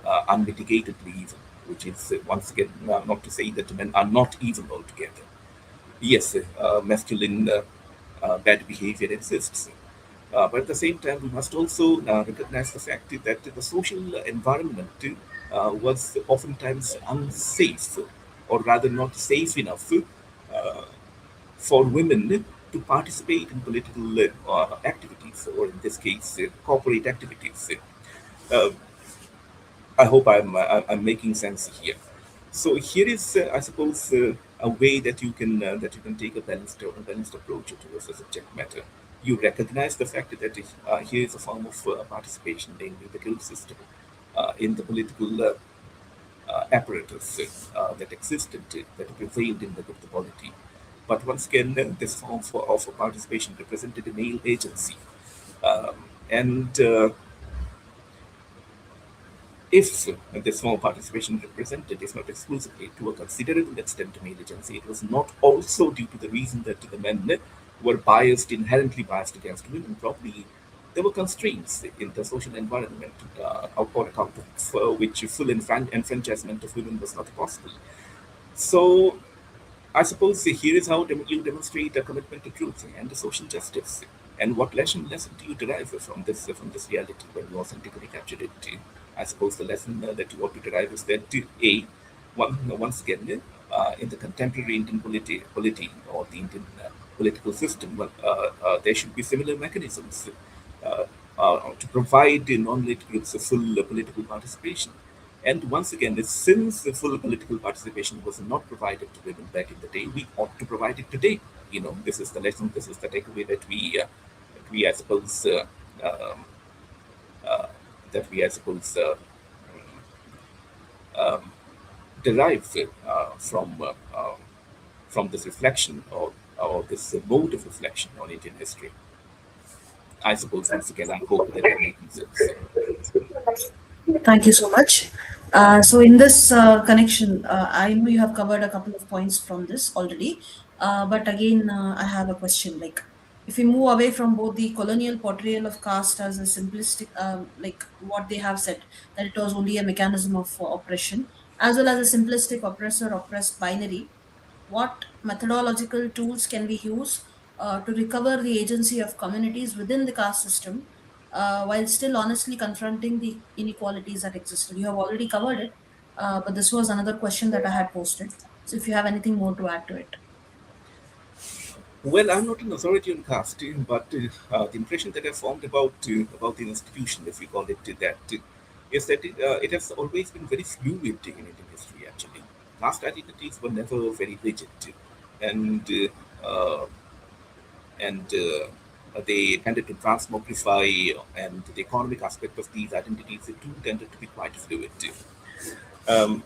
Speaker 3: unmitigatedly evil, which is once again not to say that men are not evil altogether. Yes, masculine bad behavior exists. But at the same time, we must also recognize the fact that the social environment was oftentimes unsafe, or rather not safe enough for women to participate in political activities, or in this case, corporate activities. Uh, I hope I'm making sense here. So here is, I suppose, a way that you can take a balanced approach towards the subject matter. You recognize the fact that here is a form of participation, namely the guild system, in the political apparatus that existed, that prevailed in the polity. But once again, this form of participation represented a male agency, um, and if this form of participation represented is not exclusively to a considerable extent male agency, it was not also due to the reason that the men were inherently biased against women. Probably there were constraints in the social environment on account of which full enfranchisement of women was not possible. So I suppose here is how you demonstrate a commitment to truth and social justice. And what lesson do you derive from this reality when you authentically capture it? I suppose the lesson that you ought to derive is that once again, in the contemporary Indian polity or the Indian political system, well, there should be similar mechanisms to provide the non-elite groups a full political participation. And once again, since the full political participation was not provided to women back in the day, we ought to provide it today. This is the lesson, this is the takeaway I suppose, um, uh, um, derive from this reflection, or this mode of reflection on Indian history. I suppose once again, I hope that I'm making sense.
Speaker 1: Thank you so much. So, in this connection, I know you have covered a couple of points from this already, but again, I have a question. Like, if we move away from both the colonial portrayal of caste as a simplistic, like what they have said, that it was only a mechanism of oppression, as well as a simplistic oppressor oppressed binary, what methodological tools can we use to recover the agency of communities within the caste system while still honestly confronting the inequalities that existed? You have already covered it, but this was another question that I had posted. So if you have anything more to add to it.
Speaker 3: Well, I'm not an authority on caste, but the impression that I formed about the institution, if we call it that, is that it has always been very fluid in Indian history. Actually, caste identities were never very rigid, and they tended to transmogrify, and the economic aspect of these identities too tended to be quite fluid.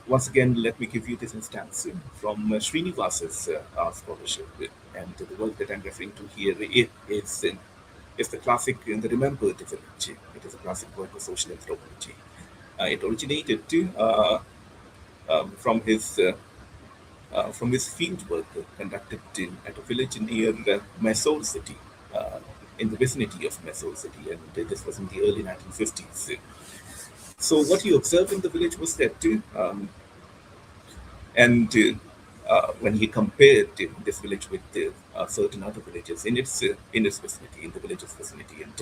Speaker 3: Once again, let me give you this instance from Srinivasa's scholarship, and the work that I'm referring to here is the classic in the Remembered Village. It is a classic work of social anthropology. It originated from his field work conducted at a village near Mysore city, uh, in the vicinity of Mysore city, and this was in the early 1950s. So what he observed in the village was that and when he compared this village with certain other villages in its vicinity, in the village's vicinity, and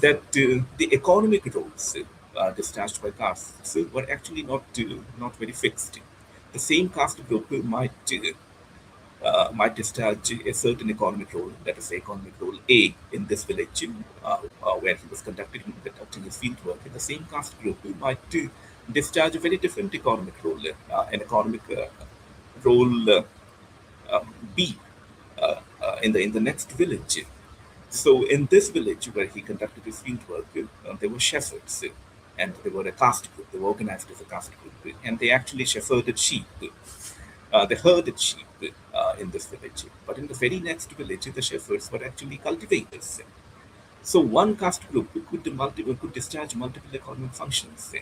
Speaker 3: that the economic roles discharged by castes were actually not very fixed. The same caste group might discharge a certain economic role, that is, economic role A in this village, where he was conducting his field work. In the same caste group, might discharge a very different economic role, an economic role B in the next village. So in this village where he conducted his field work, there were shepherds, and they were a caste group. They were organized as a caste group, and they actually shepherded sheep. They herded sheep in this village. But in the very next village, the shepherds were actually cultivators. So one caste group could discharge multiple economic functions.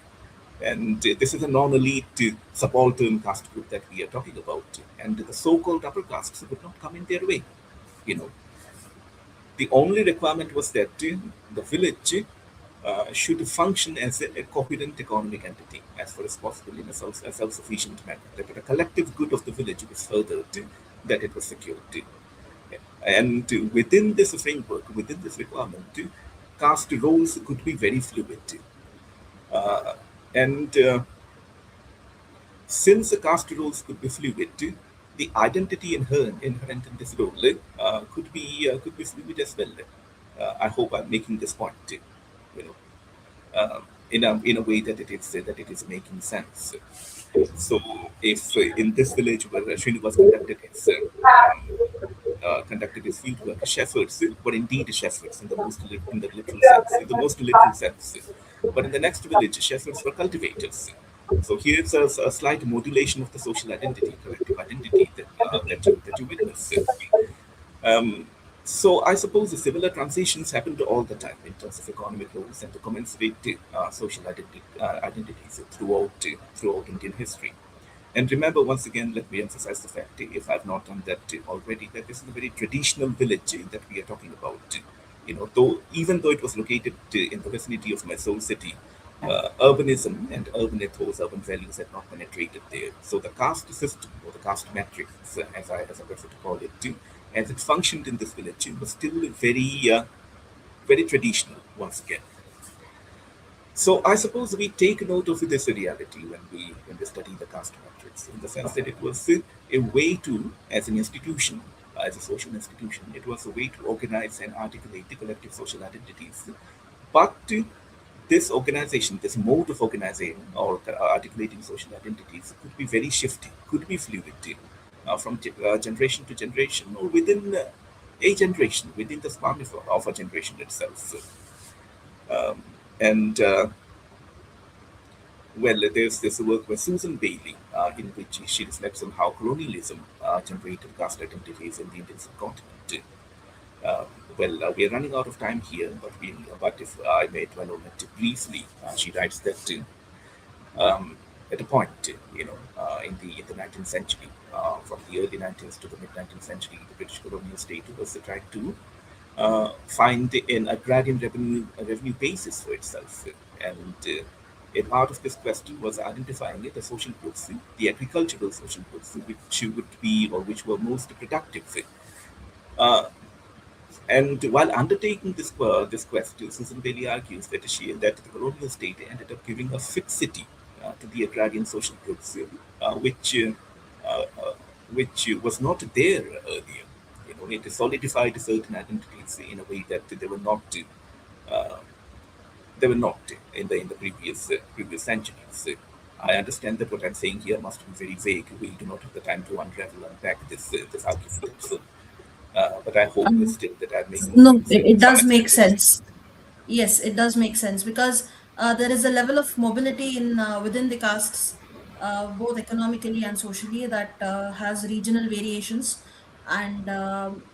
Speaker 3: And this is a non-elite subaltern caste group that we are talking about. And the so-called upper castes would not come in their way. You know, the only requirement was that the village should function as a coherent economic entity, as far as possible in a self-sufficient manner. That the collective good of the village was furthered, that it was secured. And within this framework, within this requirement, caste roles could be very fluid. Uh, and Since the caste roles could be fluid, the identity inherent in this role could be fluid as well. I hope I'm making this point, you know, in a way that it is making sense. So, if in this village where Srinivas conducted his field work, shepherds were indeed shepherds in the in the literal sense, in the most literal sense. But in the next village, shepherds were cultivators. So here's a slight modulation of the social identity, collective identity that you witness. Um, so I suppose the similar transitions happened all the time in terms of economic roles and the commensurate identities throughout Indian history. And remember, once again, let me emphasize the fact, if I've not done that already, that this is a very traditional village that we are talking about. Though even though it was located in the vicinity of Mysore city, urbanism and urban ethos, urban values had not penetrated there. So the caste system or the caste matrix, as I prefer to call it, as it functioned in this village, it was still very traditional once again. So I suppose we take note of this reality when we study the caste matrix, in the sense that it was a way to, as an institution, as a social institution, it was a way to organize and articulate the collective social identities. But this organization, this mode of organizing or articulating social identities could be very shifty, could be fluid from generation to generation, or within a generation, within the span of a generation itself. Um, and Well, there's this work by Susan Bailey, in which she reflects on how colonialism generated caste identities in the Indian subcontinent. Uh, we are running out of time here, but if I may dwell on it briefly, she writes that at a point, in the 19th century, from the early 19th to the mid 19th century, the British colonial state was trying to find an agrarian revenue basis for itself. And a part of this question was identifying the social groups, the agricultural social groups, which would be or which were most productive. Uh, and while undertaking this quest, Susan Bailey argues that the colonial state ended up giving a fixity to the agrarian social groups, uh, which uh, uh, which was not there earlier. or it solidified certain identities in a way that uh, they were not in the previous centuries. I understand that what I'm saying here must be very vague. We do not have the time to unpack this argument. So, but I hope
Speaker 1: Um,
Speaker 3: still that I'm making
Speaker 1: no,
Speaker 3: sense
Speaker 1: it
Speaker 3: to some
Speaker 1: does make
Speaker 3: extent.
Speaker 1: sense. Yes, it does make sense because there is a level of mobility in within the castes, both economically and socially, that has regional variations, and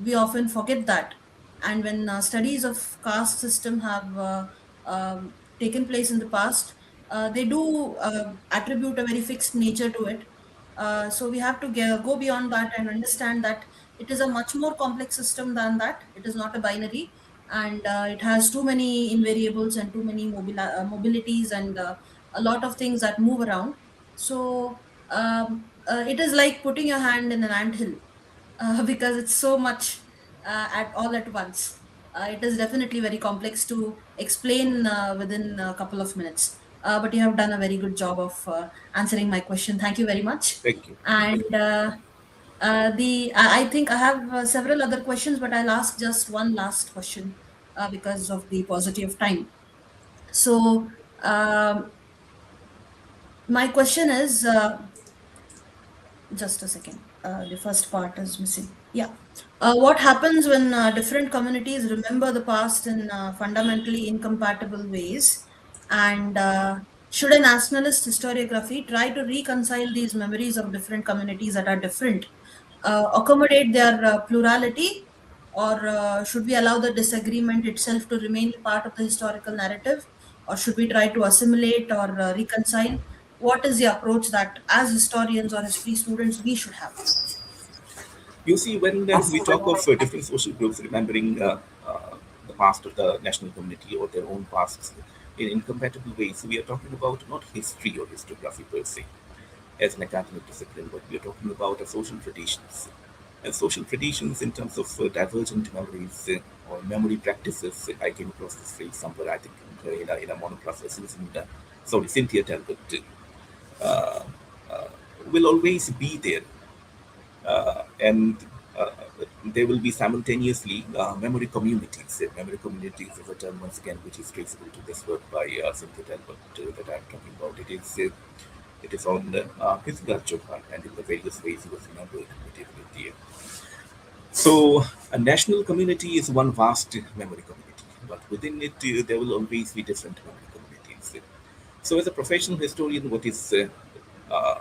Speaker 1: we often forget that. And when studies of caste system have taken place in the past, they do attribute a very fixed nature to it. So we have to go beyond that and understand that it is a much more complex system than that. It is not a binary, and it has too many invariables and too many mobilities and a lot of things that move around. So it is like putting your hand in an anthill because it's so much at all at once. It is definitely very complex to explain within a couple of minutes. But you have done a very good job of answering my question. Thank you very much.
Speaker 3: Thank you.
Speaker 1: And I think I have several other questions, but I'll ask just one last question because of the paucity of time. So my question is, just a second. The first part is missing. Yeah. What happens when different communities remember the past in fundamentally incompatible ways? And should a nationalist historiography try to reconcile these memories of different communities that are different, accommodate their plurality, or should we allow the disagreement itself to remain part of the historical narrative, or should we try to assimilate or reconcile? What is the approach that, as historians or history students, we should have?
Speaker 3: You see, when we talk of different social groups remembering the past of the national community or their own pasts in incompatible ways, we are talking about not history or historiography per se as an academic discipline, but we are talking about social traditions. And social traditions in terms of divergent memories or memory practices. I came across this phrase somewhere, I think, in a monograph by Cynthia Talbot, uh, uh, will always be there, and uh, there will be simultaneously memory communities. Memory communities is a term once again which is traceable to this work by Cynthia Talbot that I'm talking about. It is on Prithviraj Chauhan and in the various ways he was remembered in India. So a national community is one vast memory community, but within it there will always be different memory communities. So as a professional historian, uh,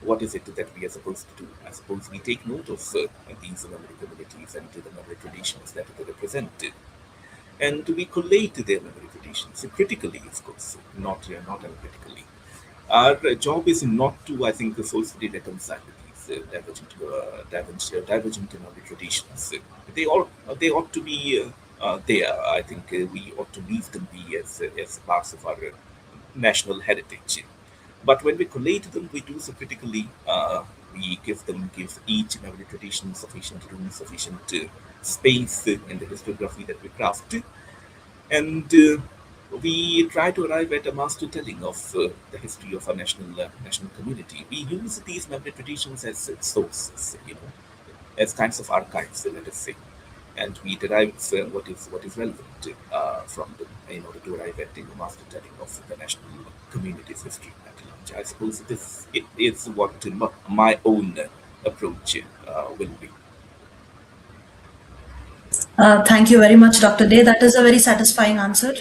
Speaker 3: what is it that we are supposed to do? I suppose we take note of these memory communities and the memory traditions that they represent, and we collate their memory traditions critically, of course, not uncritically. Our job is not to, I think, forcefully reconcile these divergent memory traditions. They ought to be there. I think we ought to leave them be as parts of our national heritage. But when we collate them, we do so critically. We give each memory tradition sufficient room, sufficient space in the historiography that we craft, and we try to arrive at a master telling of the history of our national community. We use these memory traditions as sources, as kinds of archives, let us say, and we derive what is relevant from them in order to arrive at the master telling of the national community's history at large. I suppose this it is what my own approach will be.
Speaker 1: Thank you very much, Dr. Day. That is a very satisfying answer.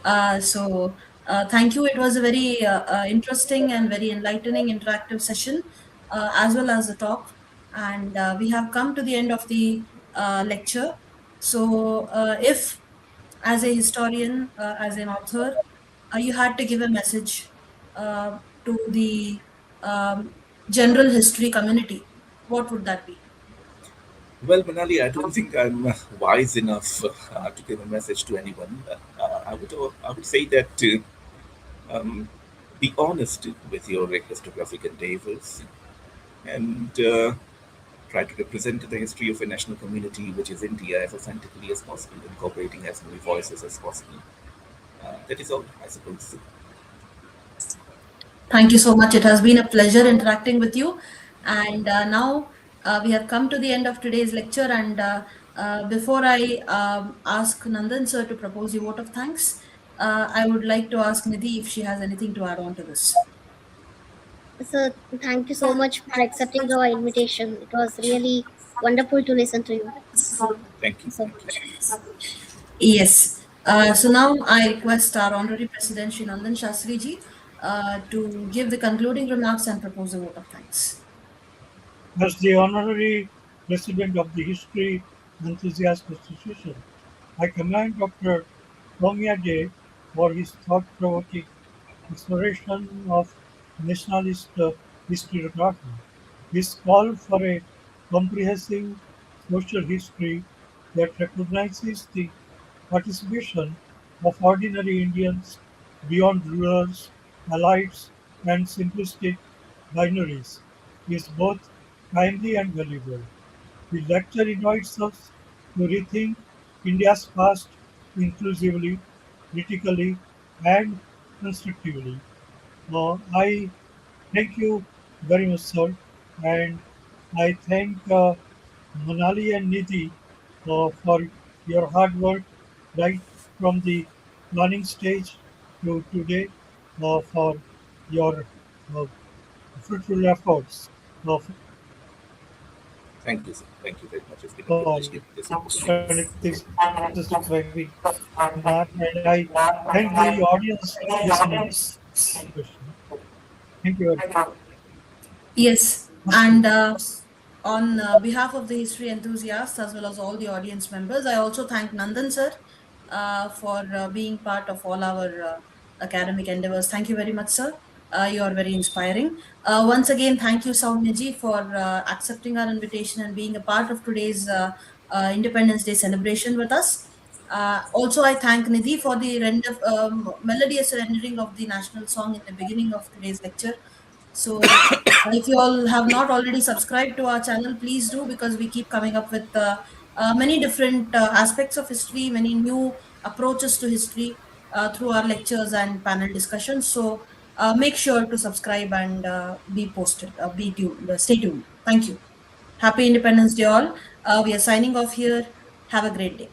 Speaker 1: Thank you. It was a very interesting and very enlightening interactive session, as well as the talk. And we have come to the end of the lecture. So, if as a historian, as an author, you had to give a message to the general history community, what would that be?
Speaker 3: Well, Manali, I don't think I'm wise enough to give a message to anyone. I would say that um, be honest with your historiographic endeavors and try to represent the history of a national community, which is India, as authentically as possible, incorporating as many voices as possible. That is all, I suppose.
Speaker 1: Thank you so much. It has been a pleasure interacting with you. And now We have come to the end of today's lecture, and before I ask Nandan sir to propose the vote of thanks, I would like to ask Nidhi if she has anything to add on to this.
Speaker 2: So thank you so much for accepting our invitation. It was really wonderful to listen to you.
Speaker 3: Thank you.
Speaker 2: So
Speaker 3: Thank you.
Speaker 1: Yes. So now I request our Honorary President, Shri Nandan Shastri ji, to give the concluding remarks and propose a vote of thanks.
Speaker 4: As the honorary president of the History Enthusiast Association, I commend Dr. Saumya for his thought-provoking exploration of nationalist historiography. His call for a comprehensive social history that recognizes the participation of ordinary Indians beyond rulers, elites, and simplistic binaries is both timely and valuable. The lecture invites us to rethink India's past inclusively, critically, and constructively. I thank you very much, sir, and I thank Manali and Nidhi for your hard work right from the planning stage to today for your uh, fruitful efforts
Speaker 3: Thank you, sir. Thank you very much. It's been a
Speaker 4: for
Speaker 3: privilege giving this opportunity.
Speaker 4: conducting this webinar, and I thank the audience listening to the question. Thank you very
Speaker 1: Yes,
Speaker 4: much.
Speaker 1: and on behalf of the history enthusiasts as well as all the audience members, I also thank Nandan sir for being part of all our academic endeavors. Thank you very much, sir. You are very inspiring. Once again, thank you, Saumya ji, for accepting our invitation and being a part of today's Independence Day celebration with us. Also, I thank Nidhi for the melodious rendering of the national song in the beginning of today's lecture. So, if you all have not already subscribed to our channel, please do, because we keep coming up with many different aspects of history, many new approaches to history through our lectures and panel discussions. So, make sure to subscribe and be posted, be tuned, stay tuned. Thank you. Happy Independence Day, all. We are signing off here. Have a great day.